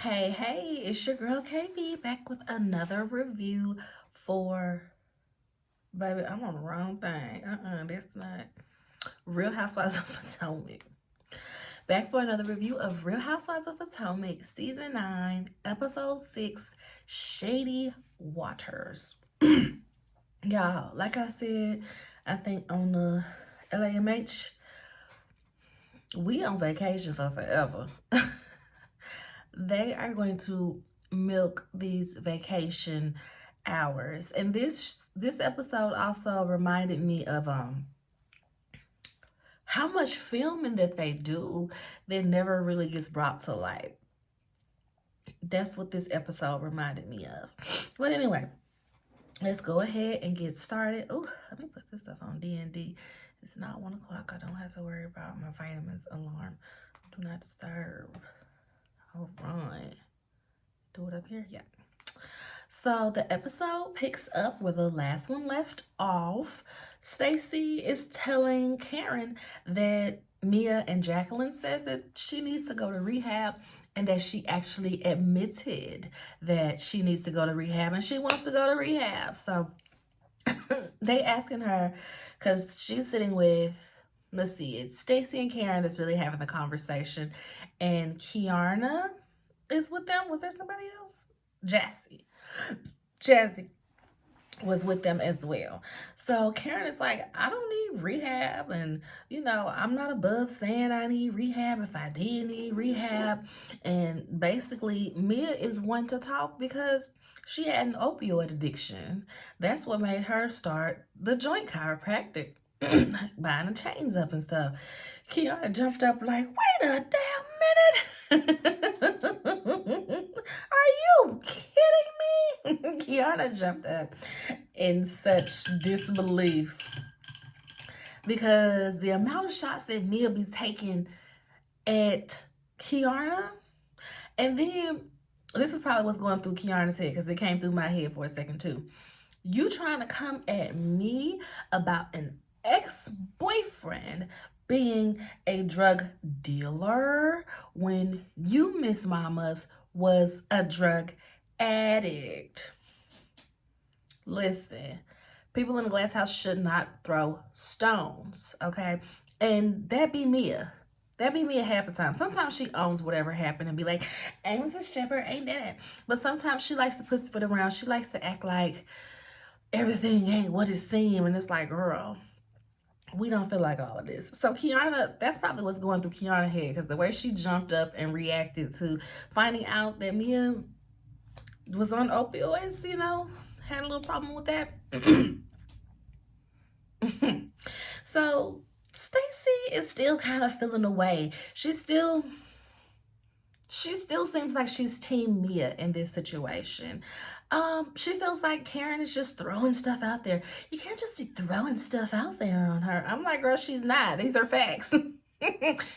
Hey, it's your girl KB back with another review for, baby, I'm on the wrong thing. That's not Real Housewives of Potomac. Back for another review of Real Housewives of Potomac, Season 9, Episode 6, Shady Waters. Y'all, like I said, I think on the LAMH, we on vacation for forever. They are going to milk these vacation hours. And this episode also reminded me of how much filming that they do that never really gets brought to light. That's what this episode reminded me of. But anyway, let's go ahead and get started. Oh, let me put this stuff on D&D. It's not 1 o'clock. I don't have to worry about my vitamins alarm. Do not disturb. All right. Do it up here? Yeah. So the episode picks up where the last one left off. Stacy is telling Karen that Mia and Jacqueline says that she needs to go to rehab and that she actually admitted that she needs to go to rehab and she wants to go to rehab. So they asking her, because she's sitting with, let's see, it's Stacy and Karen that's really having the conversation, and Kiarna is with them. Was there somebody else? Jazzy was with them as well. So Karen is like, I don't need rehab, and I'm not above saying I need rehab if I did need rehab. And basically, Mia is one to talk because she had an opioid addiction. That's what made her start the joint chiropractic, buying the chains up and stuff. Kiara jumped up like, wait a damn minute. Are you kidding me? Kiana jumped up in such disbelief because the amount of shots that Mia be taking at Kiana, and then this is probably what's going through Kiana's head because it came through my head for a second too. You trying to come at me about an ex-boyfriend being a drug dealer when you, Miss Mamas, was a drug addict. Listen, people in the glass house should not throw stones, okay? And that be Mia. That be Mia half the time. Sometimes she owns whatever happened and be like, I was a stripper, ain't that. But sometimes she likes to pussyfoot around. She likes to act like everything ain't what it seems. And it's like, girl, we don't feel like all of this. So Kiana, that's probably what's going through Kiana's head, because the way she jumped up and reacted to finding out that Mia was on opioids, had a little problem with that. So Stacy is still kind of feeling away. She still seems like she's team Mia in this situation. She feels like Karen is just throwing stuff out there. You can't just be throwing stuff out there on her. I'm like, girl, she's not. These are facts.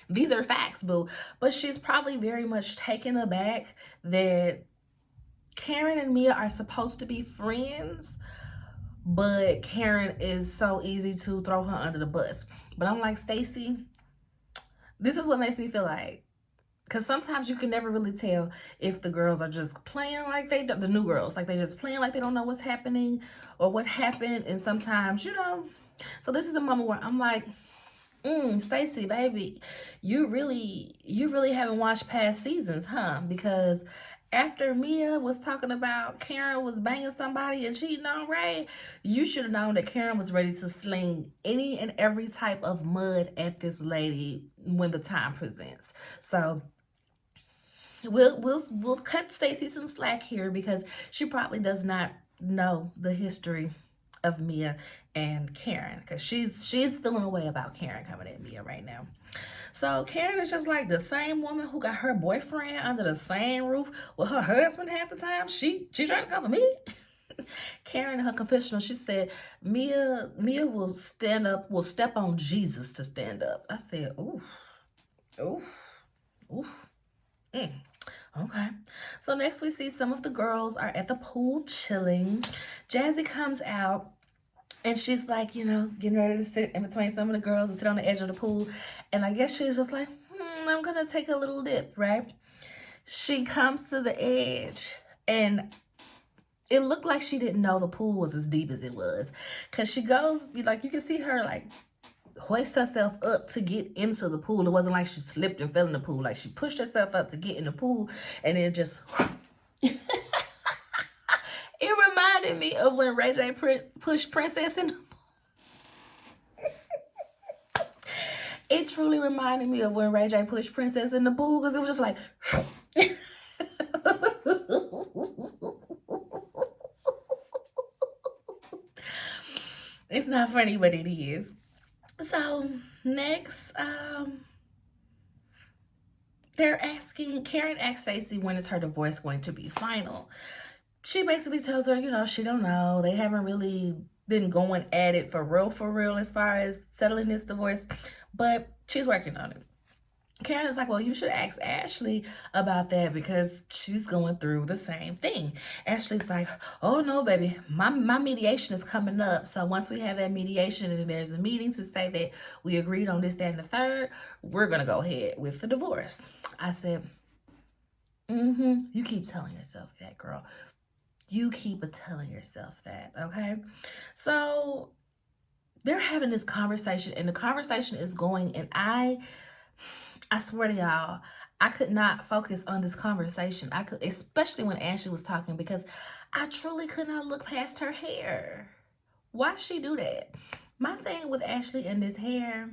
These are facts, boo. But she's probably very much taken aback that Karen and Mia are supposed to be friends, but Karen is so easy to throw her under the bus. But I'm like, Stacy, this is what makes me feel like, because sometimes you can never really tell if the girls are just playing like the new girls, like they just playing like they don't know what's happening or what happened. And sometimes, so this is the moment where I'm like, Stacy, baby, you really haven't watched past seasons, huh? Because after Mia was talking about Karen was banging somebody and cheating on Ray, you should have known that Karen was ready to sling any and every type of mud at this lady when the time presents. So we'll cut Stacy some slack here because she probably does not know the history of Mia and Karen, because she's feeling a way about Karen coming at Mia right now. So Karen is just like the same woman who got her boyfriend under the same roof with her husband half the time. She trying to cover me. Karen in her confessional, she said Mia will step on Jesus to stand up. I said, ooh, ooh, ooh. Okay. So next we see some of the girls are at the pool chilling. Jazzy comes out and she's like, getting ready to sit in between some of the girls and sit on the edge of the pool. And I guess she's just like, I'm going to take a little dip, right? She comes to the edge, and it looked like she didn't know the pool was as deep as it was. Because she goes, like, you can see her, like, hoist herself up to get into the pool. It wasn't like she slipped and fell in the pool. Like, she pushed herself up to get in the pool, and then just... It reminded me of when Ray J pushed Princess in the... It truly reminded me of when Ray J pushed Princess in the pool, because it was just like... It's not funny, but it is. So next, they're asking, Karen asks Stacey when is her divorce going to be final. She basically tells her, she don't know. They haven't really been going at it for real, as far as settling this divorce, but she's working on it. Karen is like, well, you should ask Ashley about that because she's going through the same thing. Ashley's like, oh no, baby, my mediation is coming up. So once we have that mediation and there's a meeting to say that we agreed on this, that, and the third, we're going to go ahead with the divorce. I said, you keep telling yourself that, girl. You keep telling yourself that, okay? So they're having this conversation, and the conversation is going, and I swear to y'all, I could not focus on this conversation. I could, especially when Ashley was talking, because I truly could not look past her hair. Why she do that? My thing with Ashley and this hair,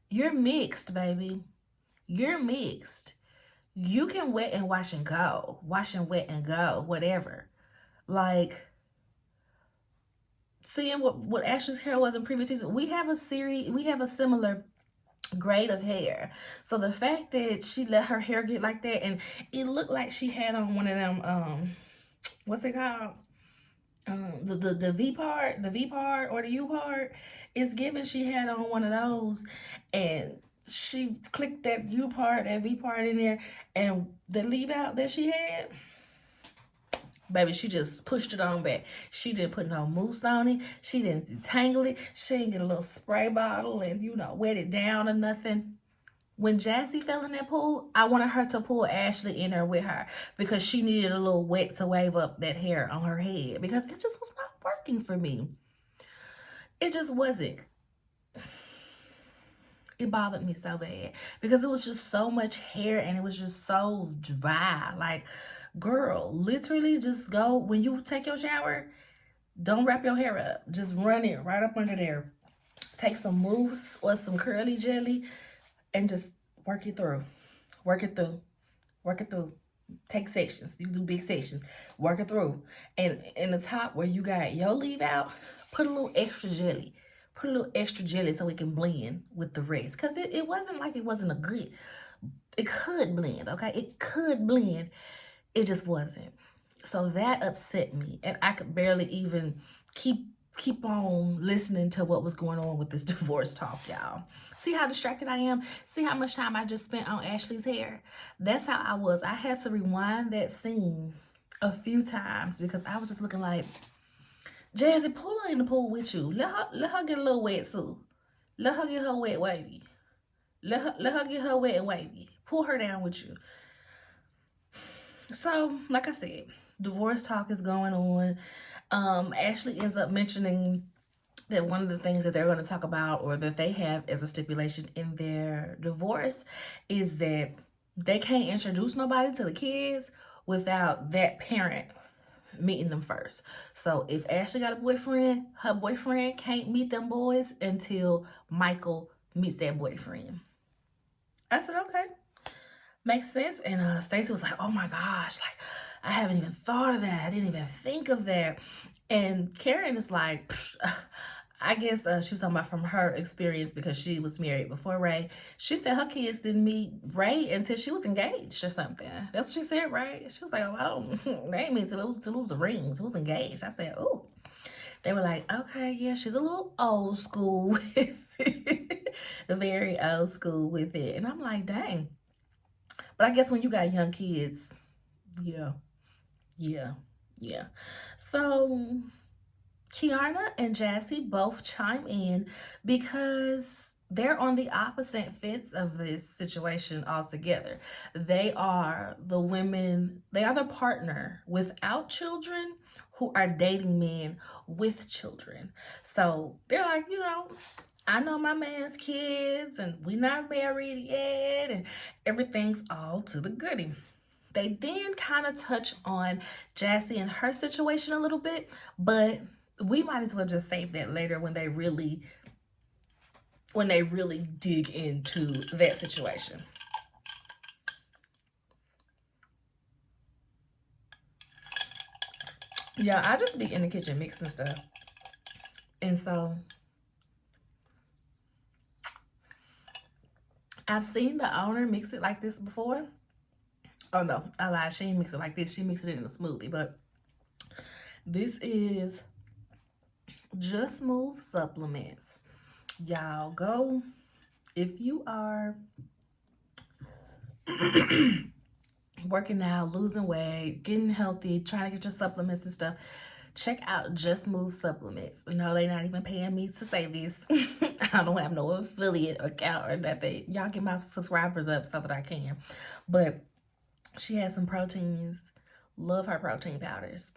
you're mixed, baby. You're mixed. You can wet and wash and go. Wash and wet and go. Whatever. Like, seeing what Ashley's hair was in previous season, we have a similar grade of hair. So the fact that she let her hair get like that, and it looked like she had on one of them, what's it called? The V part, or the U part, is given she had on one of those, and she clicked that U part, that V part in there, and the leave out that she had, baby, she just pushed it on back. She didn't put no mousse on it. She didn't detangle it. She didn't get a little spray bottle and, wet it down or nothing. When Jassy fell in that pool, I wanted her to pull Ashley in there with her because she needed a little wet to wave up that hair on her head because it just was not working for me. It just wasn't. It bothered me so bad because it was just so much hair and it was just so dry. Like, girl, literally just go, when you take your shower, don't wrap your hair up. Just run it right up under there. Take some mousse or some curly jelly and just work it through. Work it through. Work it through. Take sections. You do big sections. Work it through. And in the top where you got your leave out, put a little extra jelly. Put a little extra jelly so it can blend with the rest. Because it wasn't like it wasn't a good... It could blend, okay? It could blend. It just wasn't. So that upset me. And I could barely even keep on listening to what was going on with this divorce talk, y'all. See how distracted I am? See how much time I just spent on Ashley's hair? That's how I was. I had to rewind that scene a few times because I was just looking like, Jazzy, pull her in the pool with you. Let her get a little wet too. Let her get her wet wavy. Let her get her wet and wavy. Pull her down with you. So, like I said, divorce talk is going on. Ashley ends up mentioning that one of the things that they're going to talk about, or that they have as a stipulation in their divorce, is that they can't introduce nobody to the kids without that parent meeting them first. So if Ashley got a boyfriend, her boyfriend can't meet them boys until Michael meets that boyfriend. I said, okay, makes sense. And Stacey was like, oh my gosh, like, I haven't even thought of that. I didn't even think of that. And Karen is like, I guess she was talking about from her experience because she was married before Ray. She said her kids didn't meet Ray until she was engaged or something. That's what she said, right? She was like, oh, I don't, they ain't mean to lose the rings. Who's engaged? I said, oh. They were like, okay, yeah, she's a little old school with it. Very old school with it. And I'm like, dang. But I guess when you got young kids, yeah. So Kiana and Jassy both chime in because they're on the opposite fence of this situation altogether. They are the women, they are the partner without children who are dating men with children. So they're like, I know my man's kids and we not married yet and everything's all to the goodie. They then kind of touch on Jassy and her situation a little bit, but we might as well just save that later when they really dig into that situation. Yeah, I just be in the kitchen mixing stuff. And so I've seen the owner mix it like this before. Oh no, I lied. She didn't mix it like this. She mixed it in a smoothie. But this is Just Move supplements. Y'all go if you are working out, losing weight, getting healthy, trying to get your supplements and stuff, check out Just Move supplements. No, they're not even paying me to say this. I don't have no affiliate account or nothing. Y'all get my subscribers up so that I can. But she has some proteins. Love her protein powders.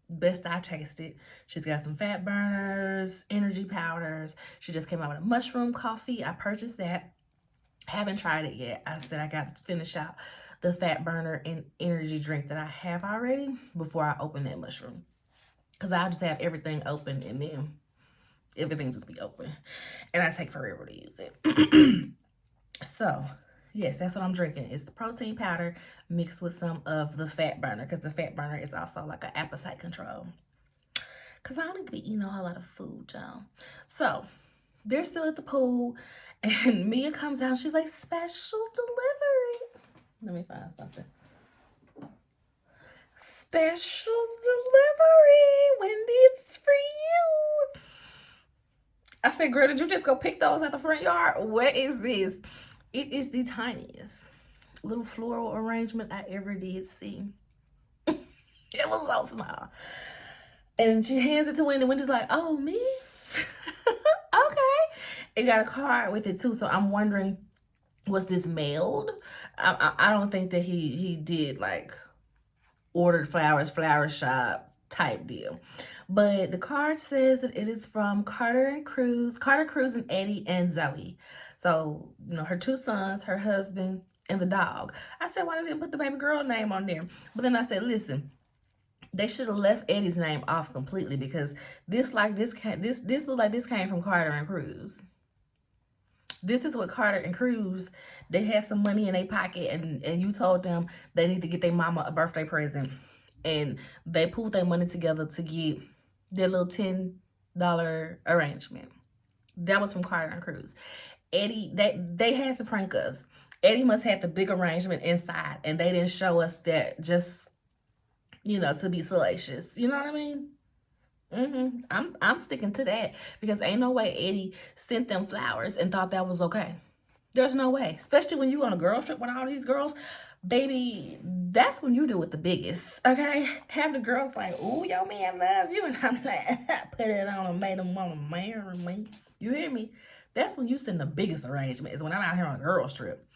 Best I tasted. She's got some fat burners, energy powders. She just came out with a mushroom coffee. I purchased that. Haven't tried it yet. I said I got to finish out the fat burner and energy drink that I have already before I open that mushroom. Because I just have everything open and then everything just be open. And I take forever to use it. So, yes, that's what I'm drinking. It's the protein powder mixed with some of the fat burner. Because the fat burner is also like an appetite control. Because I don't need to be eating a whole lot of food, y'all. So, they're still at the pool. And Mia comes out. She's like, special delivery. Let me find something. Special delivery. Wendy, it's for you. I said, girl, did you just go pick those at the front yard? What is this? It is the tiniest little floral arrangement I ever did see. It was so small. And she hands it to Wendy. Wendy's like, oh, me? Okay. It got a card with it too. So I'm wondering, was this mailed? I don't think that he did like ordered flowers, flower shop type deal. But the card says that it is from Carter Cruz and Eddie and Zoe. So, her two sons, her husband, and the dog. I said, why they didn't put the baby girl name on there? But then I said, listen, they should have left Eddie's name off completely because this looked like this came from Carter and Cruz. This is what Carter and Cruz, they had some money in their pocket and you told them they need to get their mama a birthday present. And they pulled their money together to get their little $10 arrangement. That was from Carter and Cruz. Eddie, they had to prank us. Eddie must have the big arrangement inside and they didn't show us that just, to be salacious. You know what I mean? I'm sticking to that because ain't no way Eddie sent them flowers and thought that was okay. There's no way, especially when you on a girl trip with all these girls, baby. That's when you do it the biggest, okay? Have the girls like, "Ooh, your man love you," and I'm like, "Put it on and made them want to marry me." You hear me? That's when you send the biggest arrangement. Is when I'm out here on a girls trip.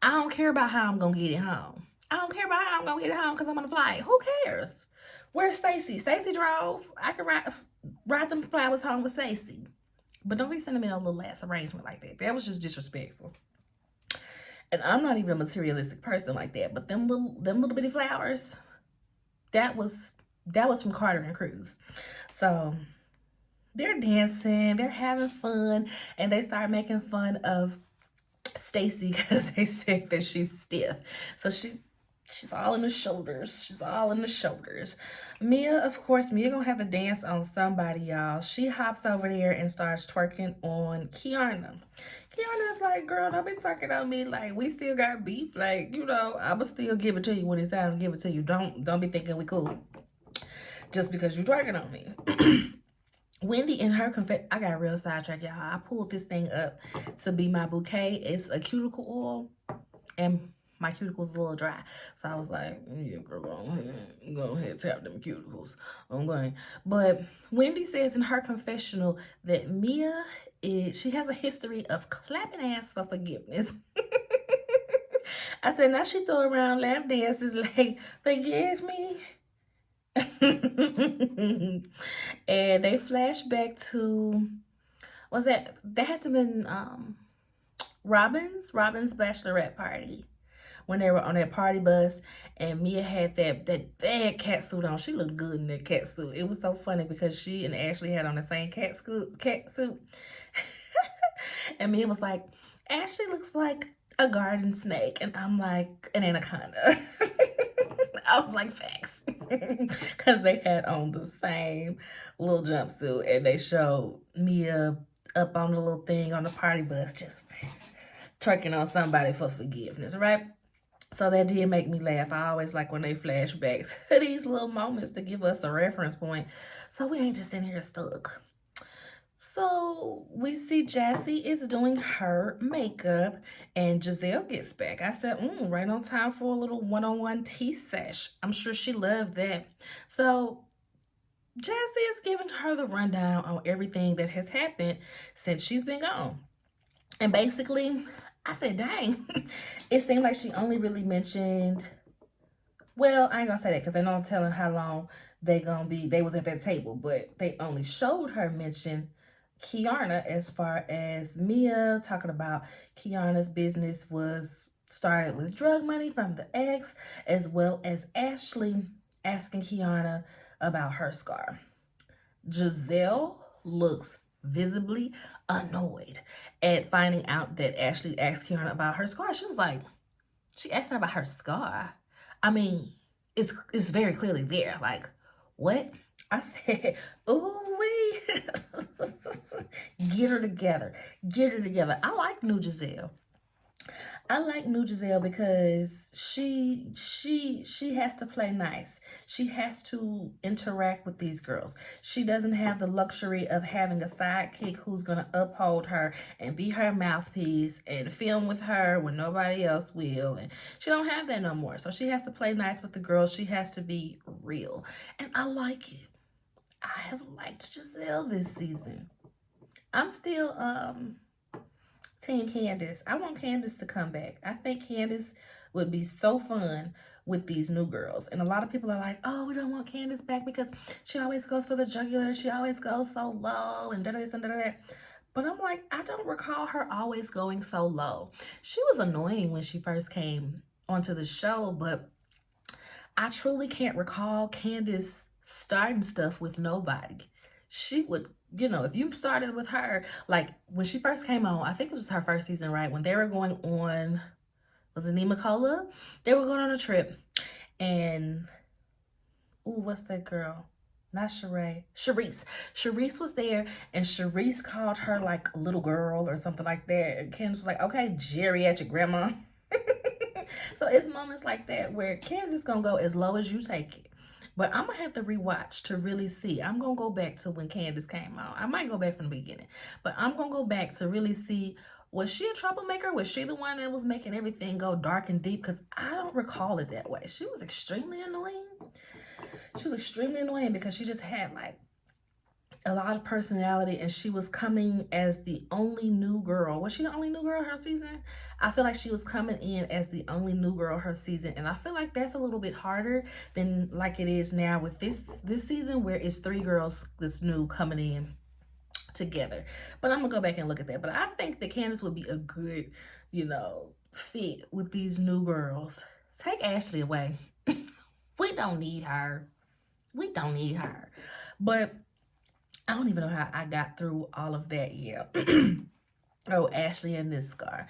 I don't care about how I'm gonna get it home. I don't care about how I'm gonna get it home because I'm on a flight. Who cares? Where's Stacy? Stacy drove. I can ride them flowers home with Stacy. But don't be sending me no little ass arrangement like that. That was just disrespectful. And I'm not even a materialistic person like that. But them little bitty flowers, that was from Carter and Cruz. So they're dancing, they're having fun, and they start making fun of Stacy because they said that she's stiff. So she's all in the shoulders. She's all in the shoulders. Mia, of course, Mia gonna have to dance on somebody, y'all. She hops over there and starts twerking on Kiana. Kiana's like, girl, don't be twerking on me. Like, we still got beef. Like, I'ma still give it to you when it's time to give it to you. Don't be thinking we cool just because you twerking on me. Wendy in her I got a real sidetrack, y'all. I pulled this thing up to be my bouquet. It's a cuticle oil and my cuticles a little dry. So I was like, yeah, girl, go ahead, tap them cuticles. I'm going. But Wendy says in her confessional that Mia she has a history of clapping ass for forgiveness. I said, now she throw around lap dances like, forgive me. And they flash back to, was that had to been Robin's bachelorette party when they were on that party bus, and Mia had that bad cat suit on. She looked good in that cat suit. It was so funny because she and Ashley had on the same cat suit. And Mia was like, Ashley looks like a garden snake, and I'm like an anaconda. I was like, facts. Because they had on the same little jumpsuit, and they showed Mia up on the little thing on the party bus just twerking on somebody for forgiveness, right? So that did make me laugh. I always like when they flash back to these little moments to give us a reference point, so we ain't just in here stuck. So we see Jassy is doing her makeup, and Giselle gets back. I said, right on time for a little one-on-one tea sesh. I'm sure she loved that. So Jassy is giving her the rundown on everything that has happened since she's been gone. And basically, I said, dang, it seemed like she only really mentioned, well, I ain't gonna say that because they're not telling how long they was at that table, but they only showed her mention Kiana, as far as Mia talking about Kiana's business was started with drug money from the ex, as well as Ashley asking Kiana about her scar. Giselle looks visibly annoyed at finding out that Ashley asked Kiana about her scar. She was like, she asked her about her scar. I mean, it's very clearly there. Like, what? I said, ooh wee. Get her together. Get her together. I like new Giselle. I like new Giselle because she has to play nice. She has to interact with these girls. She doesn't have the luxury of having a sidekick who's gonna uphold her and be her mouthpiece and film with her when nobody else will. And she don't have that no more. So she has to play nice with the girls. She has to be real. And I like it. I have liked Giselle this season. I'm still Team Candace. I want Candace to come back. I think Candace would be so fun with these new girls. And a lot of people are like, oh, we don't want Candace back because she always goes for the jugular. She always goes so low and this and that. But I'm like, I don't recall her always going so low. She was annoying when she first came onto the show, but I truly can't recall Candace starting stuff with nobody. She would, if you started with her, like when she first came on, I think it was her first season, right? When they were going on, was it Nemacola? They were going on a trip, and what's that girl? Not Sheree. Sharice. Sharice was there, and Sharice called her like a little girl or something like that. And Candace was like, okay, geriatric grandma. So it's moments like that where Candace gonna go as low as you take it. But I'm going to have to rewatch to really see. I'm going to go back to when Candace came out. I might go back from the beginning. But I'm going to go back to really see, was she a troublemaker? Was she the one that was making everything go dark and deep? Because I don't recall it that way. She was extremely annoying. She was extremely annoying because she just had like a lot of personality, and she was coming as the only new girl. Was she the only new girl her season? I feel like she was coming in as the only new girl her season, and I feel like that's a little bit harder than like it is now with this season, where it's 3 girls that's new coming in together. But I'm gonna go back and look at that. But I think that Candace would be a good, fit with these new girls. Take Ashley away. We don't need her. We don't need her. But I don't even know how I got through all of that yet. Oh, Ashley and this scar.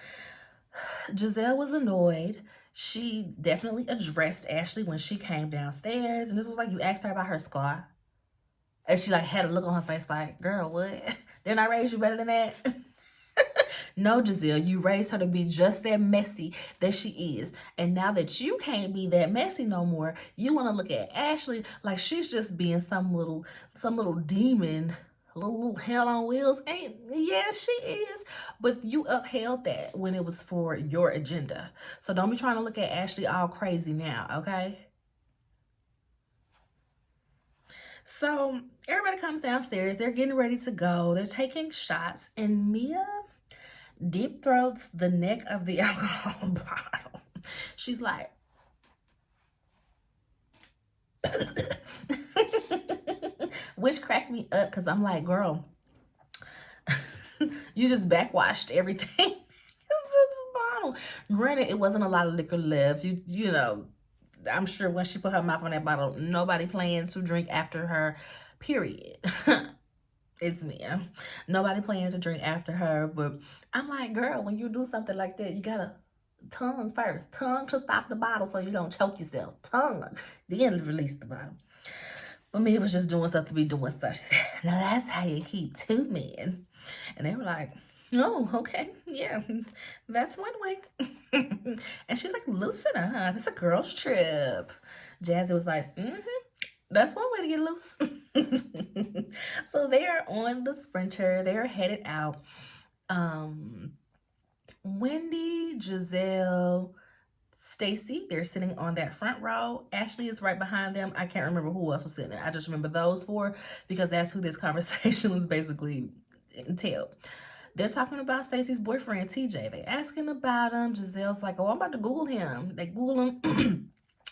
Giselle was annoyed. She definitely addressed Ashley when she came downstairs. And it was like, you asked her about her scar. And she like had a look on her face like, girl, what? Didn't I raise you better than that? No, Giselle, you raised her to be just that messy that she is. And now that you can't be that messy no more, you want to look at Ashley like she's just being some little demon, little hell on wheels. And yeah, she is. But you upheld that when it was for your agenda. So don't be trying to look at Ashley all crazy now, okay? So everybody comes downstairs. They're getting ready to go. They're taking shots, and Mia deep throats the neck of the alcohol bottle. She's like, which cracked me up because I'm like, girl, you just backwashed everything. This is the bottle. Granted, it wasn't a lot of liquor left. You know, I'm sure when she put her mouth on that bottle, nobody planned to drink after her. Period. It's Mia. Nobody planned to drink after her, but I'm like, girl, when you do something like that, you gotta tongue first. Tongue to stop the bottle so you don't choke yourself. Tongue. Then release the bottle. But Mia was just doing stuff to be doing stuff. She said, now that's how you keep two men. And they were like, oh, okay. Yeah, that's one way. And she's like, loosen up. It's a girl's trip. Jazzy was like, that's one way to get loose. So they are on the sprinter. They are headed out. Um, Wendy, Giselle, Stacy, they're sitting on that front row. Ashley is right behind them. I can't remember who else was sitting there. I just remember those four because that's who this conversation was basically entailed. They're talking about Stacy's boyfriend, TJ. They asking about him. Giselle's like, oh, I'm about to Google him. They Google him.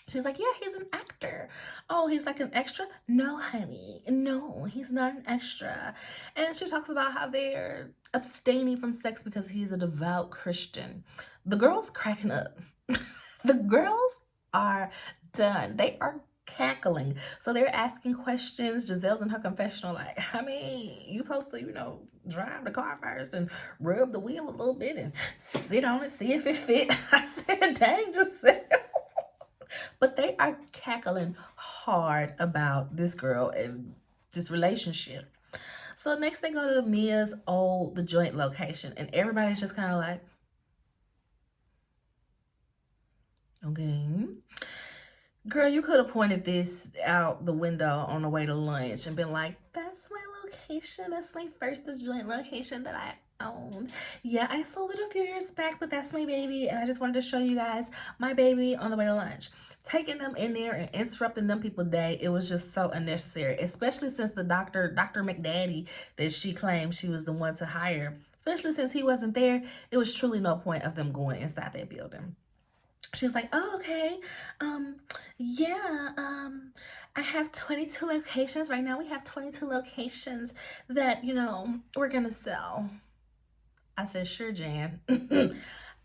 She's like, yeah, he's an actor. Oh, he's like an extra? No, honey. No, he's not an extra. And she talks about how they're abstaining from sex because he's a devout Christian. The girls cracking up. The girls are done. They are cackling. So they're asking questions. Giselle's in her confessional, like, I mean, you supposed to, drive the car first and rub the wheel a little bit and sit on it, see if it fit. I said, dang, Giselle. But they are cackling hard about this girl and this relationship. So next they go to Mia's the joint location, and everybody's just kind of like, okay. Girl, you could have pointed this out the window on the way to lunch and been like, that's my location. That's my first joint location that I own. Yeah, I sold it a few years back, but that's my baby. And I just wanted to show you guys my baby on the way to lunch. Taking them in there and interrupting them people's day, it was just so unnecessary, especially since the Dr. McDaddy that she claimed she was the one to hire, especially since he wasn't there, it was truly no point of them going inside that building. She was like, oh, okay. Yeah, I have 22 locations. Right now we have 22 locations that, we're gonna sell. I said, sure, Jan.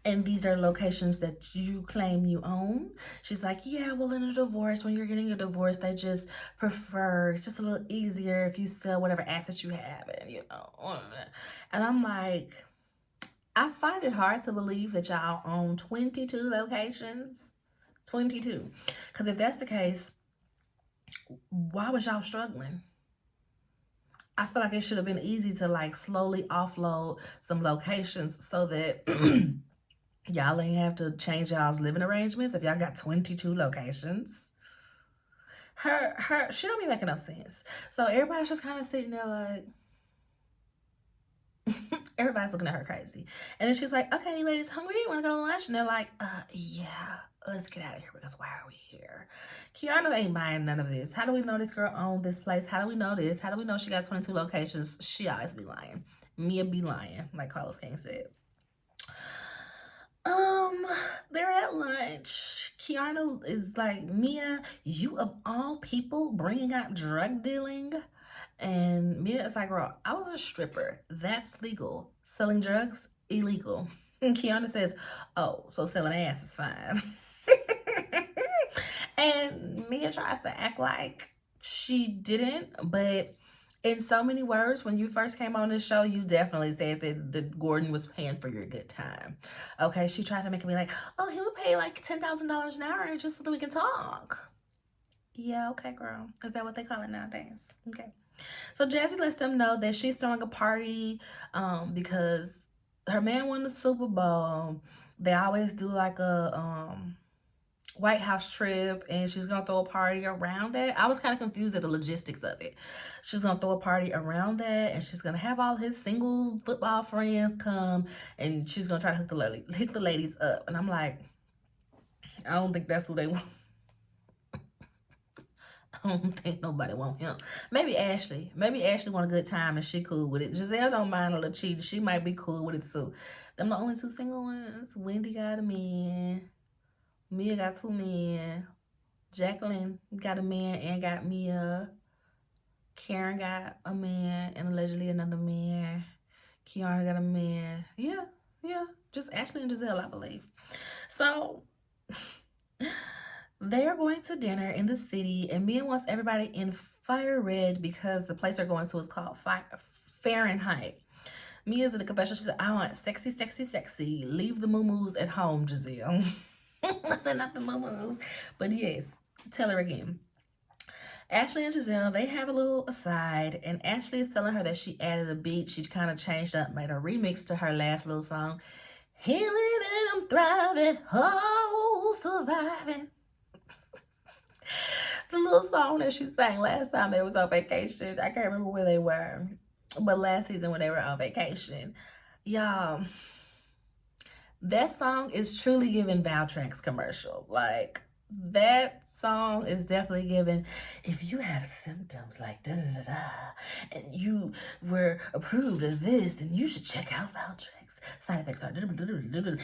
And these are locations that you claim you own. She's like, yeah, well, in a divorce, when you're getting a divorce, they just prefer, it's just a little easier if you sell whatever assets you have. And I'm like, I find it hard to believe that y'all own 22 locations. 22. Because if that's the case, why was y'all struggling? I feel like it should have been easy to like slowly offload some locations so that y'all ain't have to change y'all's living arrangements if y'all got 22 locations. She don't be making no sense. So everybody's just kind of sitting there like, everybody's looking at her crazy. And then she's like, okay, ladies, hungry? You want to go to lunch? And they're like, yeah, let's get out of here because why are we here? Kiana ain't buying none of this. How do we know this girl owned this place? How do we know this? How do we know she got 22 locations? She always be lying. Mia be lying, like Carlos King said. They're at lunch. Kiana is like, Mia, you of all people bringing out drug dealing? And Mia is like, girl, I was a stripper. That's legal. Selling drugs, illegal. And Kiana says, oh, so selling ass is fine. And Mia tries to act like she didn't, but in so many words, when you first came on this show, you definitely said that Gordon was paying for your good time. Okay, she tried to make it be like, oh, he would pay like $10,000 an hour just so that we can talk. Yeah, okay, girl. Is that what they call it nowadays? Okay. So Jazzy lets them know that she's throwing a party because her man won the Super Bowl. They always do like a White House trip, and she's gonna throw a party around that. I was kind of confused at the logistics of it. She's gonna throw a party around that, and she's gonna have all his single football friends come, and she's gonna try to hook the ladies up. And I'm like, I don't think that's what they want. I don't think nobody want him. Maybe Ashley. Maybe Ashley want a good time and she cool with it. Giselle don't mind a little cheating. She might be cool with it too. Them the only two single ones. Wendy got a man. Mia got two men. Jacqueline got a man and got Mia. Karen got a man and allegedly another man. Kiara got a man. Yeah, yeah. Just Ashley and Giselle, I believe. So they're going to dinner in the city, and Mia wants everybody in fire red because the place they're going to is called Fahrenheit. Mia's in the confessional. She said, I want sexy, sexy, sexy. Leave the moo-moos at home, Giselle. I said not the moo-moos. But yes, tell her again. Ashley and Giselle, they have a little aside, and Ashley is telling her that she added a beat. She kind of changed up, made a remix to her last little song. Healing and I'm thriving, oh, surviving. The little song that she sang last time they was on vacation. I can't remember where they were, but last season when they were on vacation. Y'all, that song is truly giving Valtrex commercial. Like, that song is definitely giving, if you have symptoms like da-da-da-da, and you were approved of this, then you should check out Valtrex. Side effects are healing and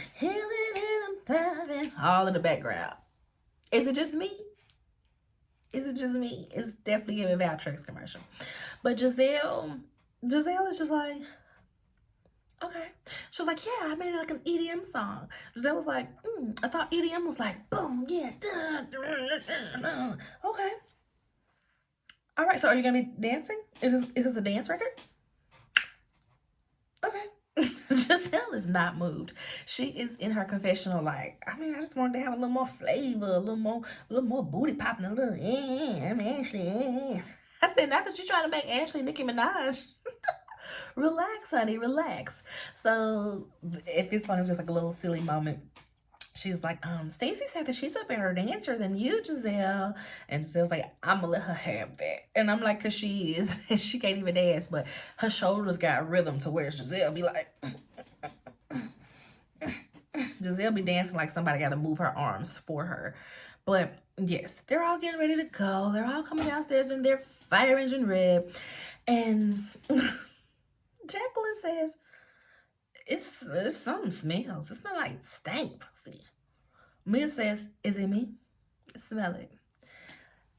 I'm thriving, all in the background. Is it just me? Is it just me? It's definitely giving Valtrex commercial. But Giselle is just like, okay. She was like, yeah, I made it like an EDM song. Giselle was like, I thought EDM was like, boom, yeah. Okay. All right, so are you going to be dancing? Is this a dance record? Okay. Giselle is not moved. She is in her confessional like, I mean, I just wanted to have a little more flavor, a little more booty popping, a little, I'm Ashley. I said, not that you're trying to make Ashley Nicki Minaj. Relax, honey, relax. So at this point, it was just like a little silly moment. She's like, Stacey said that she's a better dancer than you, Giselle. And Giselle's like, I'm gonna let her have that. And I'm like, cause she is. And she can't even dance, but her shoulders got rhythm to where Giselle be like, Giselle be dancing like somebody gotta move her arms for her. But yes, they're all getting ready to go. They're all coming downstairs in their fire engine red. And Jacqueline says, it's something smells. It smells like stank pussy. Mia says, is it me? Smell it.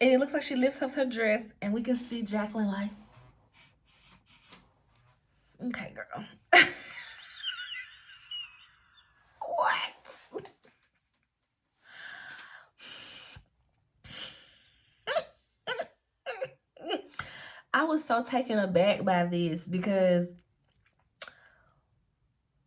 And it looks like she lifts up her dress, and we can see Jacqueline like, okay, girl. What? I was so taken aback by this because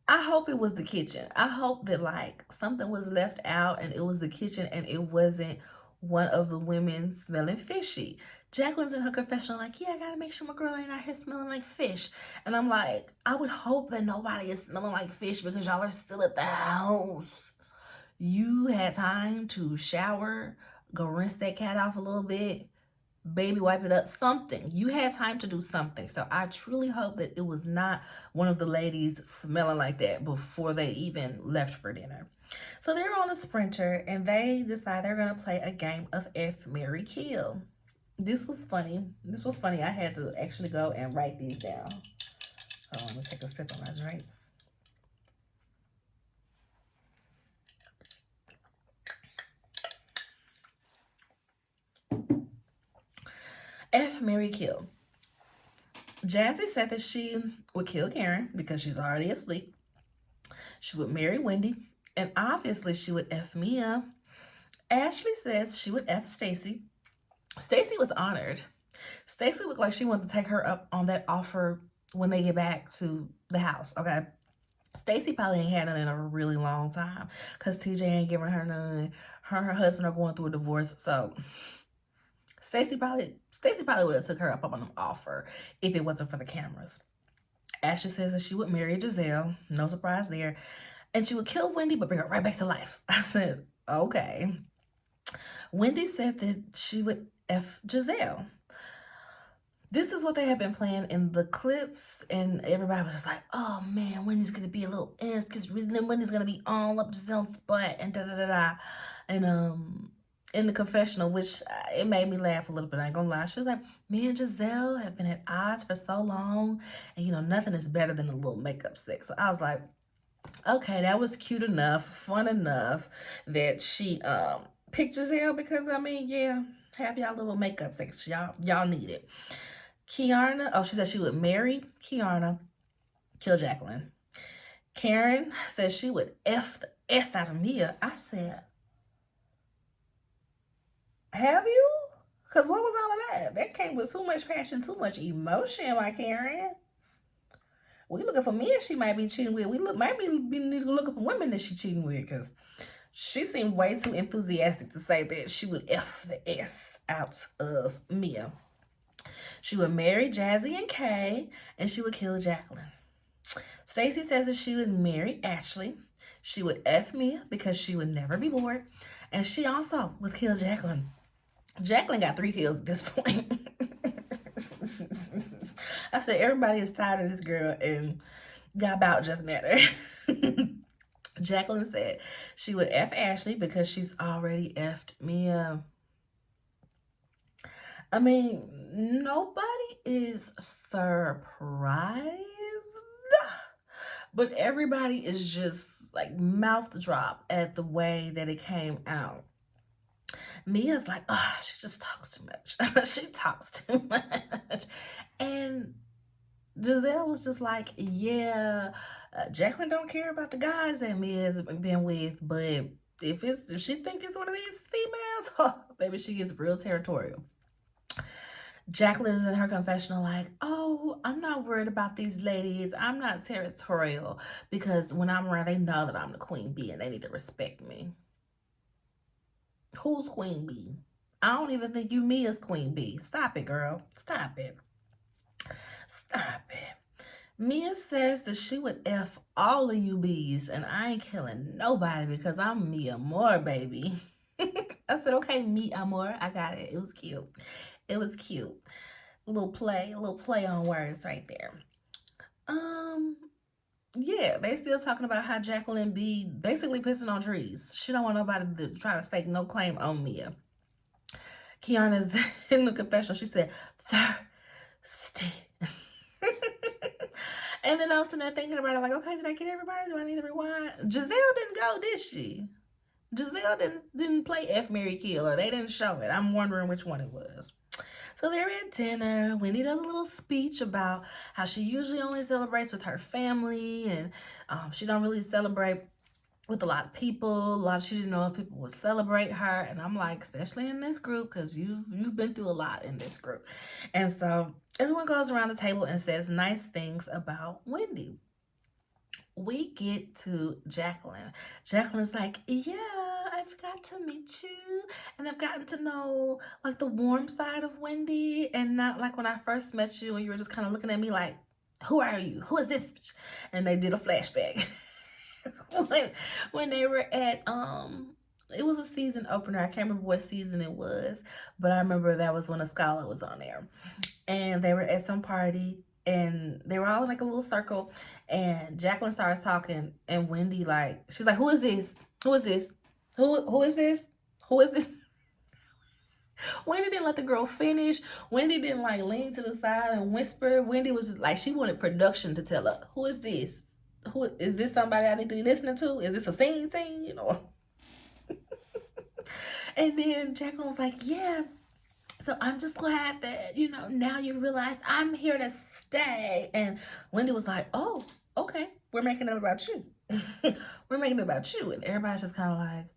I hope it was the kitchen. I hope that like something was left out and it was the kitchen and it wasn't one of the women smelling fishy. Jacqueline's in her confessional like, yeah, I gotta make sure my girl ain't out here smelling like fish. And I'm like, I would hope that nobody is smelling like fish because y'all are still at the house. You had time to shower, go rinse that cat off a little bit, baby wipe it up, something. You had time to do something. So I truly hope that it was not one of the ladies smelling like that before they even left for dinner. So they're on a sprinter and they decide they're going to play a game of F, Marry, Kill. This was funny. I had to actually go and write these down. Hold on, let me take a sip of my drink. F, Marry, Kill. Jazzy said that she would kill Karen because she's already asleep. She would marry Wendy, and obviously she would F Mia. Ashley says she would F Stacey. Stacey was honored. Stacey looked like she wanted to take her up on that offer when they get back to the house, okay? Stacey probably ain't had none in a really long time because TJ ain't giving her none. Her and her husband are going through a divorce, so Stacey probably would have took her up on an offer if it wasn't for the cameras. Ashley says that she would marry Giselle. No surprise there. And she would kill Wendy, but bring her right back to life. I said, okay. Wendy said that she would F Giselle. This is what they had been playing in the clips, and everybody was just like, oh man, Wendy's gonna be a little ass because Wendy's gonna be all up Giselle's butt and da da da da. And in the confessional, which it made me laugh a little bit. I ain't gonna lie. She was like, "Me and Giselle have been at odds for so long, and nothing is better than a little makeup sex." So I was like, okay, that was cute enough, fun enough that she picked Giselle because I mean, yeah, have y'all little makeup sex. Y'all need it. Kiana, oh, she said she would marry Kiana, kill Jacqueline. Karen says she would F the S out of Mia. I said, have you? Because what was all of that? That came with too much passion, too much emotion, my Karen. We looking for men she might be cheating with. We might be looking for women that she cheating with because she seemed way too enthusiastic to say that she would F the S out of Mia. She would marry Jazzy and Kay, and she would kill Jacqueline. Stacy says that she would marry Ashley. She would F Mia because she would never be bored. And she also would kill Jacqueline. Jacqueline got 3 kills at this point. I said everybody is tired of this girl and y'all about just met her. Jacqueline said she would F Ashley because she's already F'd Mia. I mean, nobody is surprised, but everybody is just like mouth drop at the way that it came out. Mia's like, oh, she just talks too much. She talks too much. And Giselle was just like, yeah, Jacqueline don't care about the guys that Mia's been with, but if she think it's one of these females, oh, baby, she gets real territorial. Jacqueline is in her confessional like, oh, I'm not worried about these ladies. I'm not territorial because when I'm around, they know that I'm the queen bee and they need to respect me. Who's queen bee? I don't even think you Mia's queen bee. Stop it, girl. Stop it. Stop it. Mia says that she would F all of you bees and I ain't killing nobody because I'm Mia Moore, baby. I said, okay, Mia Moore. I got it. It was cute. It was cute. A little play on words right there. Yeah, they still talking about how Jacqueline be basically pissing on trees. She don't want nobody to try to stake no claim on Mia. Kiana's in the confessional. She said, thirsty. And then I was sitting there thinking about it, like, okay, did I get everybody? Do I need to rewind? Giselle didn't go, did she? Giselle didn't play F, Mary, Kill, or they didn't show it. I'm wondering which one it was. So they're at dinner. Wendy does a little speech about how she usually only celebrates with her family, and she don't really celebrate with a lot of people. She didn't know if people would celebrate her, and I'm like, especially in this group, because you've been through a lot in this group. And so everyone goes around the table and says nice things about Wendy. We get to Jacqueline. Jacqueline's like, yeah, I've got to meet you and I've gotten to know like the warm side of Wendy and not like when I first met you and you were just kind of looking at me like, who are you? Who is this bitch? And they did a flashback. when they were at it was a season opener. I can't remember what season it was, but I remember that was when Escala was on there. And they were at some party and they were all in like a little circle and Jacqueline starts talking and Wendy she's like, who is this? Who is this? Who is this? Who is this? Wendy didn't let the girl finish. Wendy didn't lean to the side and whisper. Wendy was just like, she wanted production to tell her, who is this? Who is this? Somebody I need to be listening to? Is this a scene? And then Jacqueline was like, yeah, so I'm just glad that, now you realize I'm here to stay. And Wendy was like, oh, okay, we're making it about you. We're making it about you. And everybody's just kind of like,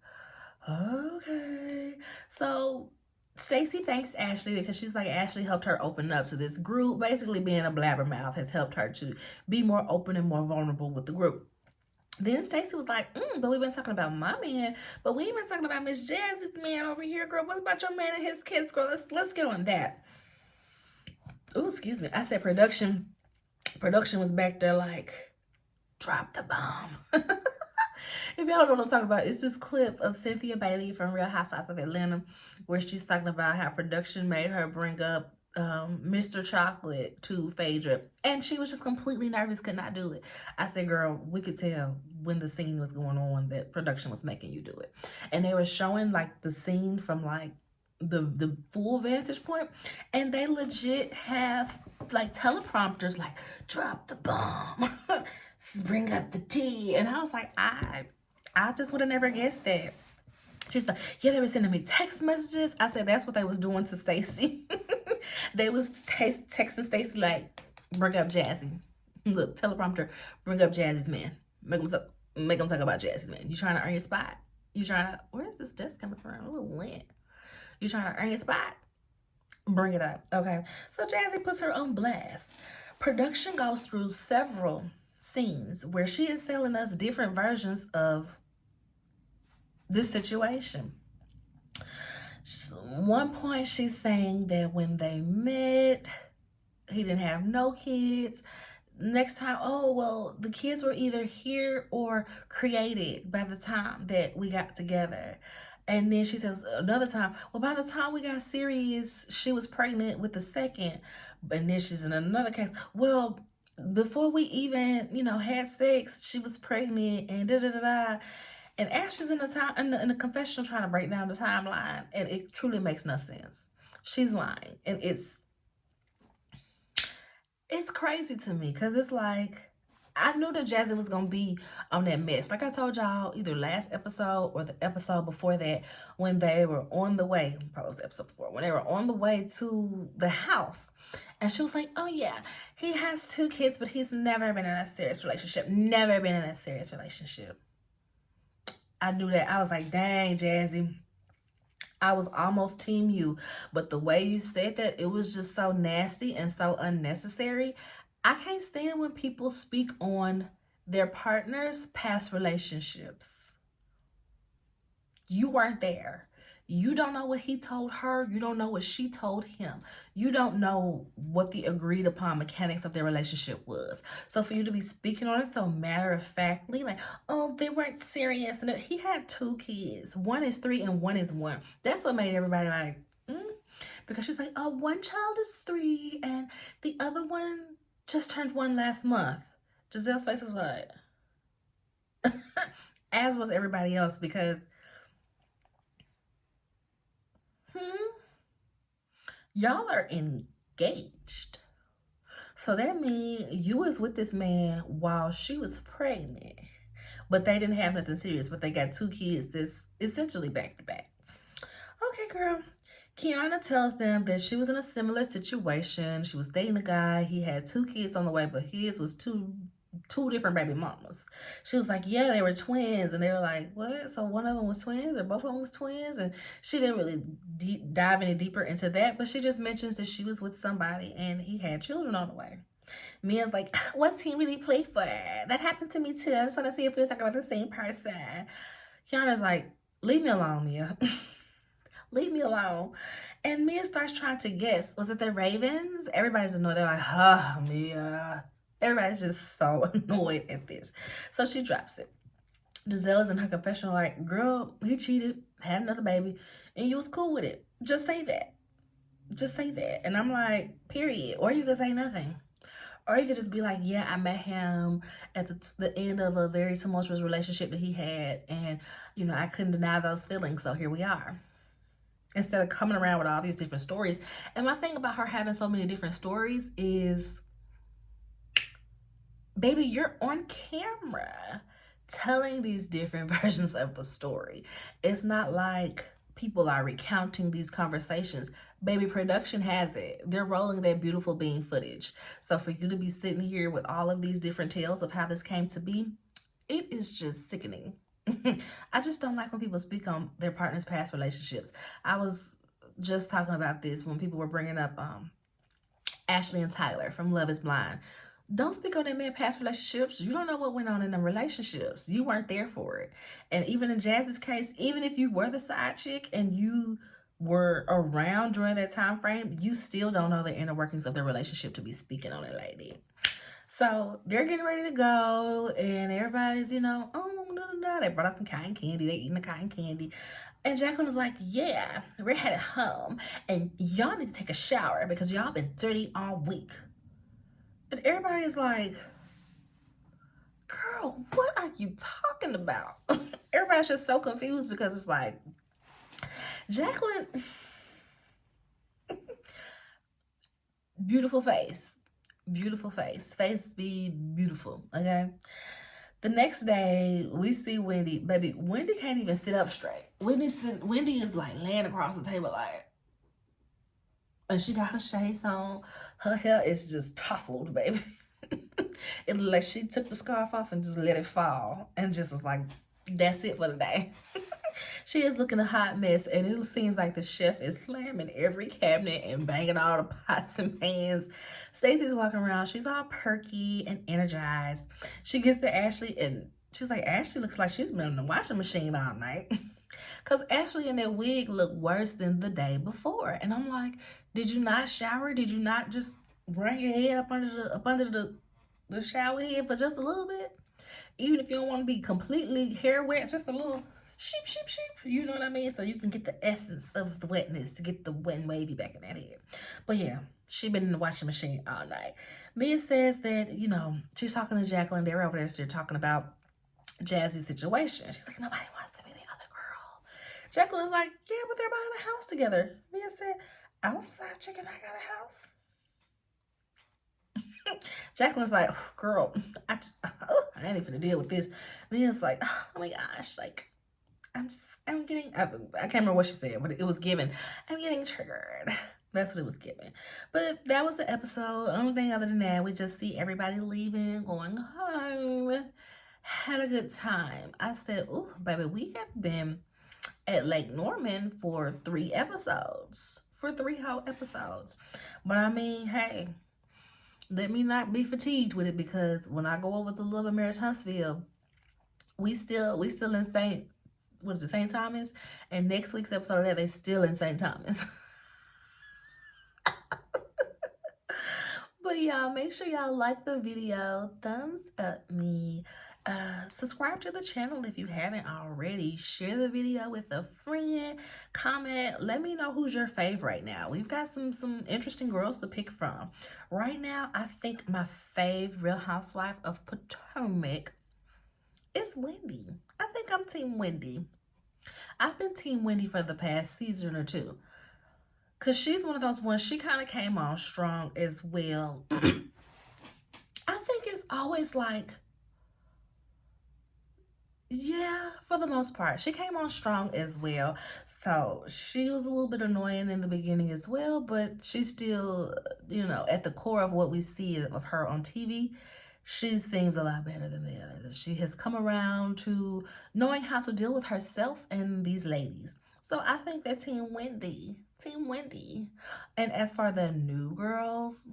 okay. So Stacy thanks Ashley because she's like, Ashley helped her open up to this group. Basically being a blabbermouth has helped her to be more open and more vulnerable with the group. Then Stacy was like, but we've been talking about my man, but we ain't been talking about Miss Jazzy's man over here, girl. What about your man and his kids, girl? Let's get on that. Oh, excuse me. I said production. Production was back there like, drop the bomb. If y'all don't know what I'm talking about, it's this clip of Cynthia Bailey from Real Housewives of Atlanta where she's talking about how production made her bring up Mr. Chocolate to Phaedra, and she was just completely nervous, could not do it. I said, girl, we could tell when the scene was going on that production was making you do it. And they were showing like the scene from like the full vantage point, and they legit have like teleprompters like drop the bomb, bring up the tea. And I was like, I just would have never guessed that. She's like, yeah, they were sending me text messages. I said, that's what they was doing to Stacy. They was texting Stacy like, bring up Jazzy. Look, teleprompter, bring up Jazzy's man. Make them talk about Jazzy's man. You trying to earn your spot? You trying to, where's this desk coming from? A little lint. You trying to earn your spot? Bring it up. Okay. So Jazzy puts her on blast. Production goes through several scenes where she is selling us different versions of this situation. One point she's saying that when they met, he didn't have no kids. Next time, oh, well, the kids were either here or created by the time that we got together. And then she says another time, well, by the time we got serious, she was pregnant with the second. And then she's in another case, well, before we even, had sex, she was pregnant and da da da da. And Ashley's in the confessional trying to break down the timeline, and it truly makes no sense. She's lying, and it's crazy to me because it's like I knew that Jazzy was gonna be on that mess. Like I told y'all, either last episode or the episode before that, when they were on the way, probably was the episode before, when they were on the way to the house. And she was like, oh yeah, he has 2 kids, but he's never been in a serious relationship. Never been in a serious relationship. I knew that. I was like, dang, Jazzy. I was almost team you, but the way you said that, it was just so nasty and so unnecessary. I can't stand when people speak on their partner's past relationships. You weren't there. You don't know what he told her. You don't know what she told him. You don't know what the agreed upon mechanics of their relationship was. So for you to be speaking on it so matter of factly, like, oh, they weren't serious. And he had 2 kids. One is 3 and one is 1. That's what made everybody like, because she's like, oh, one child is 3 and the other one just turned 1 last month. Giselle's face was like, as was everybody else, because y'all are engaged. So that means you was with this man while she was pregnant. But they didn't have nothing serious, but they got 2 kids that's essentially back to back. Okay, girl. Kiana tells them that she was in a similar situation. She was dating a guy. He had 2 kids on the way, but his was two different baby mamas. She was like, yeah, they were twins. And they were like, what? So one of them was twins or both of them was twins? And she didn't really dive any deeper into that, but she just mentions that she was with somebody and he had children on the way. Mia's like, what's he really play for? That happened to me too. I just want to see if we were talking about the same person. Kiana's like, leave me alone, Mia. Leave me alone. And Mia starts trying to guess, was it the Ravens? Everybody's annoyed. They're like, Mia. Everybody's just so annoyed at this. So she drops it. Giselle is in her confessional like, girl, he cheated, had another baby, and you was cool with it. Just say that. Just say that. And I'm like, period. Or you could say nothing. Or you could just be like, yeah, I met him at the end of a very tumultuous relationship that he had. And, I couldn't deny those feelings. So here we are. Instead of coming around with all these different stories. And my thing about her having so many different stories is, baby, you're on camera telling these different versions of the story. It's not like people are recounting these conversations. Baby, production has it. They're rolling that beautiful bean footage. So for you to be sitting here with all of these different tales of how this came to be, it is just sickening. I just don't like when people speak on their partner's past relationships. I was just talking about this when people were bringing up Ashley and Tyler from Love is Blind. Don't speak on that man's past relationships. You don't know what went on in them relationships. You weren't there for it. And even in Jazz's case, even if you were the side chick and you were around during that time frame, you still don't know the inner workings of their relationship to be speaking on it like that. So they're getting ready to go, and everybody's, oh, they brought out some cotton candy. They eating the cotton candy. And Jacqueline was like, yeah, we're headed home and y'all need to take a shower because y'all been dirty all week. And everybody is like, girl, what are you talking about? Everybody's just so confused because it's like, Jacqueline, beautiful face. Beautiful face. Face be beautiful, okay? The next day, we see Wendy. Baby, Wendy can't even sit up straight. Wendy is like laying across the table, like, and she got her shades on. Her hair is just tousled, baby. It looked like she took the scarf off and just let it fall, and just was like, "That's it for the day." She is looking a hot mess, and it seems like the chef is slamming every cabinet and banging all the pots and pans. Stacey's walking around. She's all perky and energized. She gets to Ashley, and she's like, Ashley looks like she's been in the washing machine all night. Because Ashley in that wig looked worse than the day before. And I'm like, did you not shower? Did you not just run your head up under the shower head for just a little bit? Even if you don't want to be completely hair wet, just a little sheep, sheep, sheep. You know what I mean? So you can get the essence of the wetness to get the wet and wavy back in that head. But yeah, she been in the washing machine all night. Mia says that, she's talking to Jacqueline. They're over there. So they're talking about Jazzy's situation. She's like, nobody wants to be the other girl. Jacqueline's like, yeah, but they're buying a house together. Mia said, I was a side chicken. I got a house. Jacqueline's like, oh, girl, I ain't even gonna deal with this. Mia's like, oh my gosh, like, I'm getting, I can't remember what she said, but it was given, I'm getting triggered. That's what it was given. But that was the episode. Only thing other than that, we just see everybody leaving, going home. Had a good time. I said, oh, baby, we have been at Lake Norman for 3 episodes. For 3 whole episodes. But I mean, hey, let me not be fatigued with it, because when I go over to Love and Marriage Huntsville, we still in St. Thomas, and next week's episode of that, they still in St. Thomas. But y'all, make sure y'all like the video, thumbs up me, subscribe to the channel if you haven't already, share the video with a friend, comment, let me know who's your fave right now. We've got some interesting girls to pick from. Right now, I think my fave Real Housewife of Potomac is Wendy. I think I'm Team Wendy. I've been Team Wendy for the past season or 2. Because she's one of those ones, she kind of came on strong as well. I think it's always like, yeah, for the most part, she came on strong as well. So she was a little bit annoying in the beginning as well, but she's still, at the core of what we see of her on TV, she seems a lot better than the others. She has come around to knowing how to deal with herself and these ladies. So I think that Team Wendy. And as for the new girls,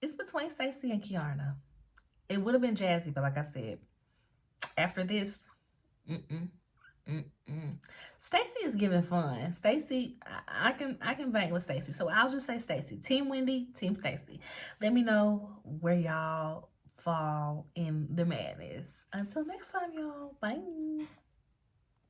it's between Stacey and Kiana. It would have been Jazzy, but like I said, after this, Stacey is giving fun. Stacey, I can bang with Stacey, so I'll just say Stacey. Team Wendy, Team Stacey. Let me know where y'all fall in the madness. Until next time, y'all. Bye.